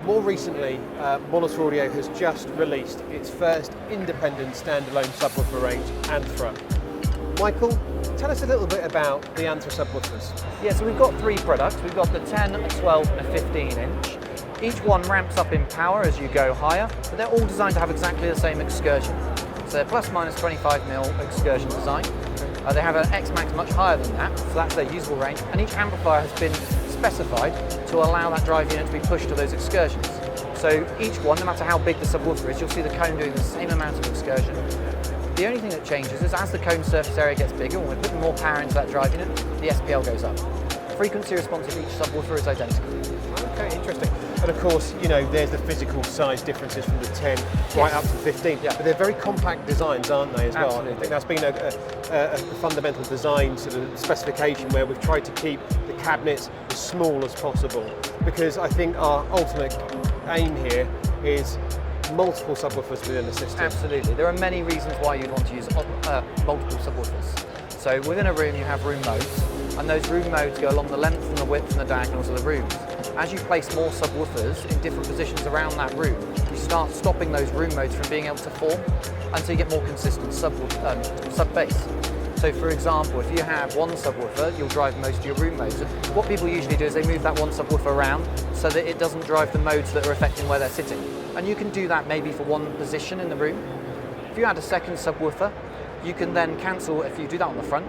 More recently, Monitor Audio has just released its first independent standalone subwoofer range, Anthra. Michael, tell us a little bit about the Anthra subwoofers. Yeah, so we've got three products. We've got the 10, a 12 and a 15 inch. Each one ramps up in power as you go higher, but they're all designed to have exactly the same excursion. So they're plus minus 25mm excursion design. They have an X-Max much higher than that, so that's their usable range. And each amplifier has been specified to allow that drive unit to be pushed to those excursions. So each one, no matter how big the subwoofer is, you'll see the cone doing the same amount of excursion. The only thing that changes is as the cone surface area gets bigger, when we're putting more power into that drive unit, the SPL goes up. Frequency response of each subwoofer is identical. Okay, interesting. And of course, you know, there's the physical size differences from the 10 right up to 15. Yeah. But they're very compact designs, aren't they, as well? Absolutely. I think that's been a fundamental design sort of specification where we've tried to keep the cabinets as small as possible, because I think our ultimate aim here is multiple subwoofers within the system. Absolutely. There are many reasons why you'd want to use multiple subwoofers. So within a room you have room modes, and those room modes go along the length and the width and the diagonals of the rooms. As you place more subwoofers in different positions around that room, you start stopping those room modes from being able to form until you get more consistent sub-bass. So for example, if you have one subwoofer, you'll drive most of your room modes. And what people usually do is they move that one subwoofer around so that it doesn't drive the modes that are affecting where they're sitting. And you can do that maybe for one position in the room. If you add a second subwoofer, you can then cancel, if you do that on the front,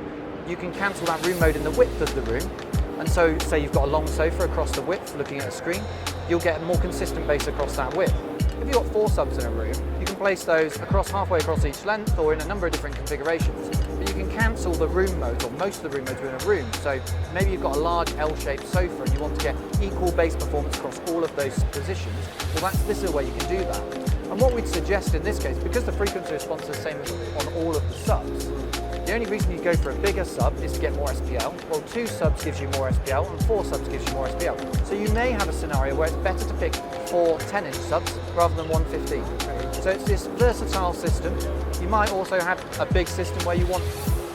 you can cancel that room mode in the width of the room. And so, say you've got a long sofa across the width looking at a screen, you'll get a more consistent bass across that width. If you've got 4 subs in a room, you can place those halfway across each length or in a number of different configurations. But you can cancel the room modes, or most of the room modes within a room. So maybe you've got a large L-shaped sofa and you want to get equal bass performance across all of those positions. Well, this is a way you can do that. And what we'd suggest in this case, because the frequency response is the same as on all of the subs, the only reason you go for a bigger sub is to get more SPL. Well, 2 subs gives you more SPL and 4 subs gives you more SPL. So you may have a scenario where it's better to pick 4 10-inch subs rather than 1 15. So it's this versatile system. You might also have a big system where you want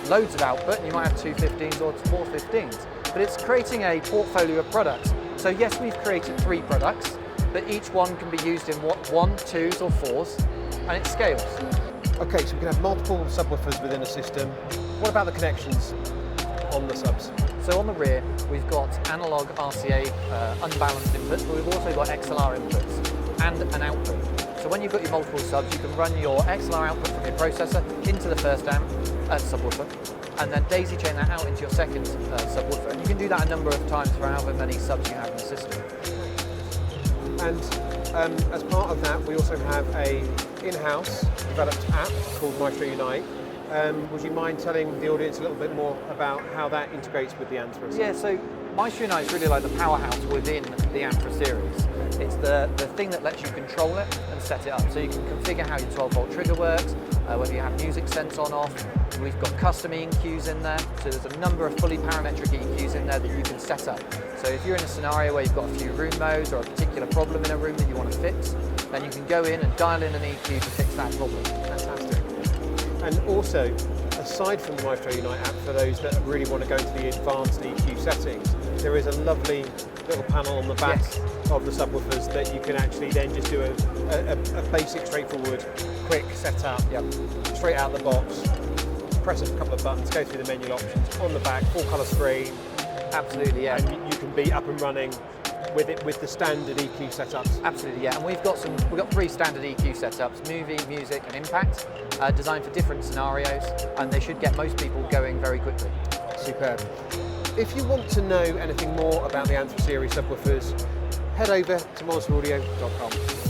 loads of output, and you might have 2 15s or 4 15s. But it's creating a portfolio of products. So yes, we've created 3 products, but each one can be used in 1, 2s or 4s, and it scales. Okay, so we can have multiple subwoofers within a system. What about the connections on the subs? So on the rear, we've got analog RCA unbalanced inputs, but we've also got XLR inputs and an output. So when you've got your multiple subs, you can run your XLR output from your processor into the first subwoofer, and then daisy chain that out into your second subwoofer. And you can do that a number of times for however many subs you have in the system. And as part of that, we also have a in-house developed app called Maestro Unite. Would you mind telling the audience a little bit more about how that integrates with the Anthra? Yeah, so Maestro Unite is really like the powerhouse within the Anthra series. It's the thing that lets you control it and set it up. So you can configure how your 12-volt trigger works, whether you have music sense on off. We've got custom EQs in there, so there's a number of fully parametric EQs in there that you can set up. So if you're in a scenario where you've got a few room modes or a particular problem in a room that you want to fix, then you can go in and dial in an EQ to fix that problem. Fantastic. And also, aside from the Maestro Unite app, for those that really want to go into the advanced EQ settings, there is a lovely little panel on the back of the subwoofers that you can actually then just do a basic, straightforward, quick setup, straight out the box, press a couple of buttons, go through the menu options, on the back, full colour screen. Absolutely, yeah. And you can be up and running with the standard EQ setups. Absolutely, yeah. And we've got 3 standard EQ setups: movie, music, and impact, designed for different scenarios, and they should get most people going very quickly. Superb. If you want to know anything more about the Anthra series subwoofers, head over to monitoraudio.com.